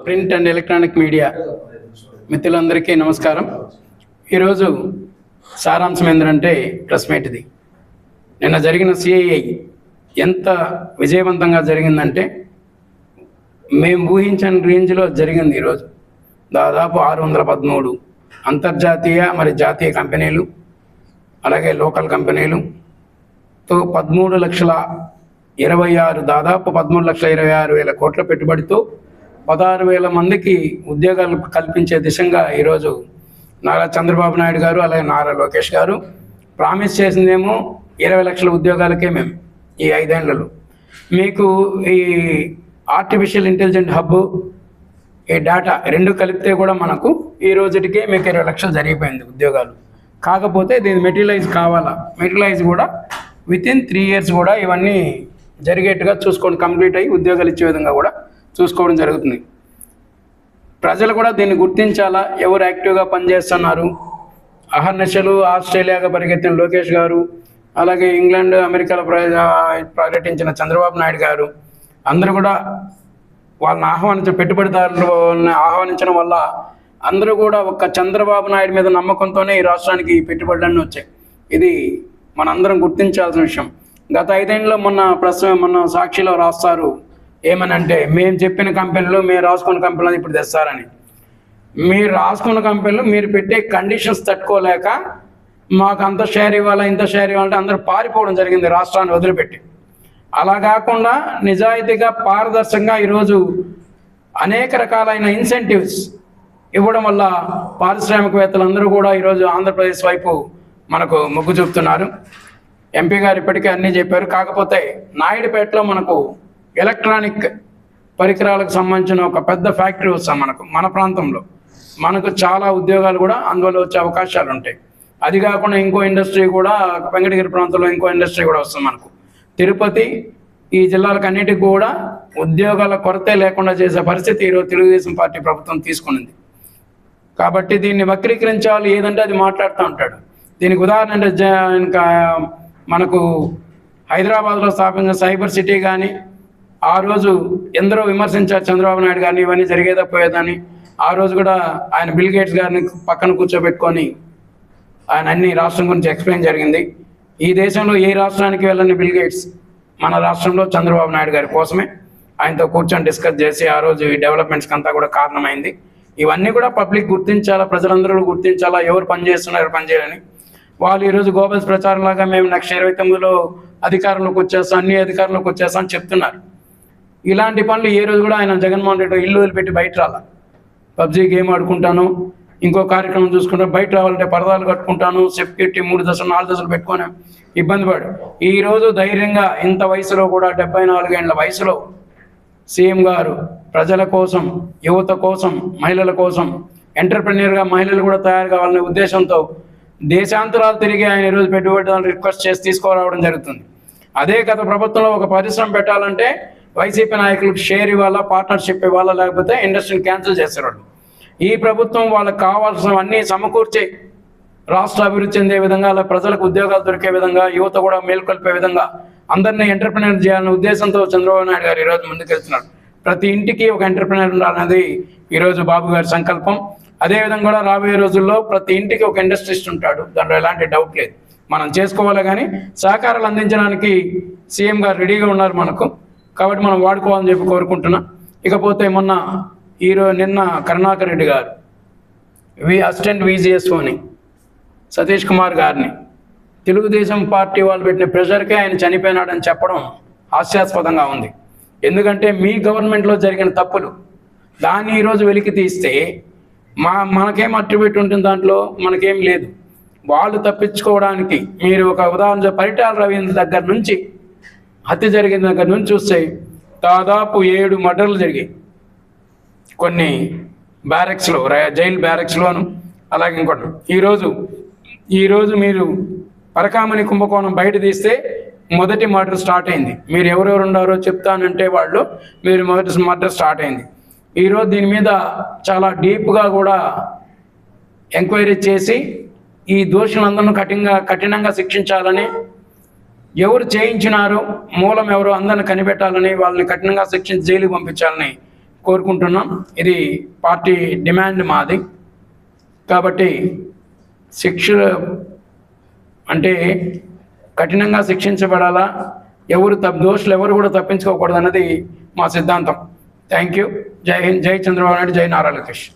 Print and electronic media మిత్రులందరికీ నమస్కారం. ఈరోజు సారాంశం ఏంటంటే ప్రెస్ మీట్ ఇది. నిన్న జరిగిన సిఐఐ ఎంత విజయవంతంగా జరిగిందంటే మేము ఊహించని రేంజ్లో జరిగింది. ఈరోజు దాదాపు 613 అంతర్జాతీయ జాతీయ కంపెనీలు అలాగే లోకల్ కంపెనీలుతో 13,26,000 దాదాపు 13,26,000 కోట్ల పెట్టుబడితో 16,000 మందికి ఉద్యోగాలు కల్పించే దిశగా ఈరోజు నారా చంద్రబాబు నాయుడు గారు అలాగే నారా లోకేష్ గారు ప్రామిస్ చేసిందేమో 20 లక్షల ఉద్యోగాలకే. మేము ఈ 5 ఏళ్లలో మీకు ఈ ఆర్టిఫిషియల్ ఇంటెలిజెంట్ హబ్, ఈ డేటా రెండు కలిపితే కూడా మనకు ఈ రోజుటికే మీకు 20 లక్షలు జరిగిపోయింది ఉద్యోగాలు. కాకపోతే దీన్ని మెటీరియలైజ్ కావాలా, మెటీరియలైజ్ కూడా వితిన్ 3 years కూడా ఇవన్నీ జరిగేట్టుగా చూసుకోండి, కంప్లీట్ అయ్యి ఉద్యోగాలు ఇచ్చే విధంగా కూడా చూసుకోవడం జరుగుతుంది. ప్రజలు కూడా దీన్ని గుర్తించాలా, ఎవరు యాక్టివ్గా పనిచేస్తున్నారు. అహర్నిశలు ఆస్ట్రేలియాగా పరిగెత్తిన లోకేష్ గారు, అలాగే ఇంగ్లాండ్ అమెరికాలో పర్యటించిన చంద్రబాబు నాయుడు గారు అందరూ కూడా వాళ్ళని పెట్టుబడిదారులను ఆహ్వానించడం వల్ల అందరూ కూడా ఒక్క చంద్రబాబు నాయుడు మీద నమ్మకంతోనే ఈ రాష్ట్రానికి ఈ పెట్టుబడులన్నీ వచ్చాయి. ఇది మనందరం గుర్తించాల్సిన విషయం. గత 5 ఏళ్ళలో మొన్న సాక్షిలో రాస్తారు ఏమనంటే, మేము చెప్పిన కంపెనీలు, మేము రాసుకున్న కంపెనీలు ఇప్పుడు తెస్తారని. మీరు రాసుకున్న కంపెనీలు మీరు పెట్టే కండిషన్స్ తట్టుకోలేక మాకు అంత షేర్ ఇవ్వాలా, ఇంత షేర్ ఇవ్వాలంటే అందరూ పారిపోవడం జరిగింది రాష్ట్రాన్ని వదిలిపెట్టి. అలా కాకుండా నిజాయితీగా పారదర్శకంగా ఈరోజు అనేక రకాలైన ఇన్సెంటివ్స్ ఇవ్వడం వల్ల పారిశ్రామికవేత్తలందరూ కూడా ఈరోజు ఆంధ్రప్రదేశ్ వైపు మనకు మొగ్గు చూపుతున్నారు. ఎంపీ గారు ఇప్పటికే అన్నీ చెప్పారు. కాకపోతే నాయుడుపేటలో మనకు ఎలక్ట్రానిక్ పరికరాలకు సంబంధించిన ఒక పెద్ద ఫ్యాక్టరీ వస్తాం. మన ప్రాంతంలో మనకు చాలా ఉద్యోగాలు కూడా అందువల్ల వచ్చే అవకాశాలు ఉంటాయి. అది కాకుండా ఇంకో ఇండస్ట్రీ కూడా వెంకటగిరి ప్రాంతంలో ఇంకో ఇండస్ట్రీ కూడా వస్తుంది మనకు. తిరుపతి, ఈ జిల్లాలకు అన్నిటికీ కూడా ఉద్యోగాల కొరతే లేకుండా చేసే పరిస్థితి ఈరోజు తెలుగుదేశం పార్టీ ప్రభుత్వం తీసుకునింది. కాబట్టి దీన్ని వక్రీకరించాలి, ఏదంటే అది మాట్లాడుతూ ఉంటాడు. దీనికి ఉదాహరణ అంటే ఇంకా మనకు హైదరాబాద్లో స్థాపించిన సైబర్ సిటీ కానీ, ఆ రోజు ఎందరో విమర్శించారు చంద్రబాబు నాయుడు గారిని, ఇవన్నీ జరిగేదా పోయేదని. ఆ రోజు కూడా ఆయన బిల్ గేట్స్ గారిని పక్కన కూర్చోబెట్టుకొని ఆయన అన్ని రాష్ట్రం గురించి ఎక్స్ప్లెయిన్ జరిగింది. ఈ దేశంలో ఏ రాష్ట్రానికి వెళ్ళని బిల్ గేట్స్ మన రాష్ట్రంలో చంద్రబాబు నాయుడు గారి కోసమే ఆయనతో కూర్చొని డిస్కస్ చేసి ఆ రోజు ఈ డెవలప్మెంట్స్కి అంతా కూడా కారణమైంది. ఇవన్నీ కూడా పబ్లిక్ గుర్తించాలా, ప్రజలందరూ గుర్తించాలా, ఎవరు పనిచేస్తున్నారు ఎవరు పనిచేయాలని. వాళ్ళు ఈరోజు గోబల్స్ ప్రచారంలాగా మేము నెక్స్ట్ 29లో అధికారంలోకి వచ్చేస్తాం, అన్ని అధికారంలోకి వచ్చేస్తాం అని చెప్తున్నారు. ఇలాంటి పనులు ఏ రోజు కూడా ఆయన జగన్మోహన్ రెడ్డి ఇల్లు వదిలిపెట్టి బయట రాలా. పబ్జీ గేమ్ ఆడుకుంటాను, ఇంకో కార్యక్రమం చూసుకుంటాను, బయట రావాలంటే పరదాలు కట్టుకుంటాను, సెక్యూరిటీ 3 దశలు 4 దశలు పెట్టుకొని ఇబ్బంది పడు. ఈరోజు ధైర్యంగా ఇంత వయసులో కూడా 74 ఏళ్ల వయసులో సీఎం గారు ప్రజల కోసం, యువత కోసం, మహిళల కోసం ఎంటర్ప్రెన్యూర్గా మహిళలు కూడా తయారు కావాలనే ఉద్దేశంతో దేశాంతరాలు తిరిగి ఆయన ఈరోజు పెట్టుబడిదారులను రిక్వెస్ట్ చేసి తీసుకురావడం జరుగుతుంది. అదే గత ప్రభుత్వంలో ఒక పరిశ్రమ పెట్టాలంటే వైసీపీ నాయకులకు షేర్ ఇవ్వాలా, పార్ట్నర్షిప్ ఇవ్వాలా, లేకపోతే ఇండస్ట్రీని క్యాన్సిల్ చేసేవాళ్ళు. ఈ ప్రభుత్వం వాళ్ళకి కావాల్సినవన్నీ సమకూర్చి రాష్ట్ర అభివృద్ధి చెందే విధంగా, అలా ప్రజలకు ఉద్యోగాలు దొరికే విధంగా, యువత కూడా మేల్కొల్పే విధంగా అందరినీ ఎంటర్ప్రెన్యూర్ చేయాలనే ఉద్దేశంతో చంద్రబాబు నాయుడు గారు ఈరోజు ముందుకెళ్తున్నారు. ప్రతి ఇంటికి ఒక ఎంటర్ప్రెన్యూర్ ఉండాలనేది ఈరోజు బాబు గారి సంకల్పం. అదేవిధంగా కూడా రాబోయే రోజుల్లో ప్రతి ఇంటికి ఒక ఇండస్ట్రిస్ట్ ఉంటాడు, దాంట్లో ఎలాంటి డౌట్ లేదు. మనం చేసుకోవాలి, కానీ సహకారాలు అందించడానికి సీఎం గారు రెడీగా ఉన్నారు మనకు. కాబట్టి మనం వాడుకోవాలని చెప్పి కోరుకుంటున్నా. ఇకపోతే నిన్న కరుణాకర్ రెడ్డి గారు అసిస్టెంట్ VGSOని సతీష్ కుమార్ గారిని తెలుగుదేశం పార్టీ వాళ్ళు పెట్టిన ప్రెషర్కే ఆయన చనిపోయినాడని చెప్పడం హాస్యాస్పదంగా ఉంది. ఎందుకంటే మీ గవర్నమెంట్లో జరిగిన తప్పులు దాన్ని ఈరోజు వెలికి తీస్తే మనకేం అట్రిబ్యూట్ ఉంటుంది, దాంట్లో మనకేం లేదు. వాళ్ళు తప్పించుకోవడానికి మీరు ఒక ఉదాహరణ పరిటాల రవీంద్ర దగ్గర నుంచి హత్య జరిగిన దగ్గర నుంచి చూస్తే దాదాపు 7 మర్డర్లు జరిగాయి కొన్ని బ్యారెక్స్లో, జైలు బ్యారెక్స్లోను. అలాగే ఇంకోటి ఈరోజు మీరు పరకామణి కుంభకోణం బయట తీస్తే మొదటి మర్డర్ స్టార్ట్ అయింది. మీరు ఎవరెవరు ఉన్నారో చెప్తానంటే మీరు మొదటి మర్డర్ స్టార్ట్ అయింది. ఈరోజు దీని మీద చాలా డీప్గా కూడా ఎంక్వైరీ చేసి ఈ దోషులందరినీ కఠినంగా శిక్షించాలని, ఎవరు చేయించినారో మూలం ఎవరో అందరిని కనిపెట్టాలని, వాళ్ళని కఠినంగా శిక్షించి జైలుకి పంపించాలని కోరుకుంటున్నాం. ఇది పార్టీ డిమాండ్ మాది. కాబట్టి శిక్ష అంటే కఠినంగా శిక్షించబడాలా, దోషులు ఎవరు కూడా తప్పించుకోకూడదు అన్నది మా సిద్ధాంతం. Thank you. జై హింద్. జై చంద్రబాబు నాయుడు. జై నారా లోకేష్.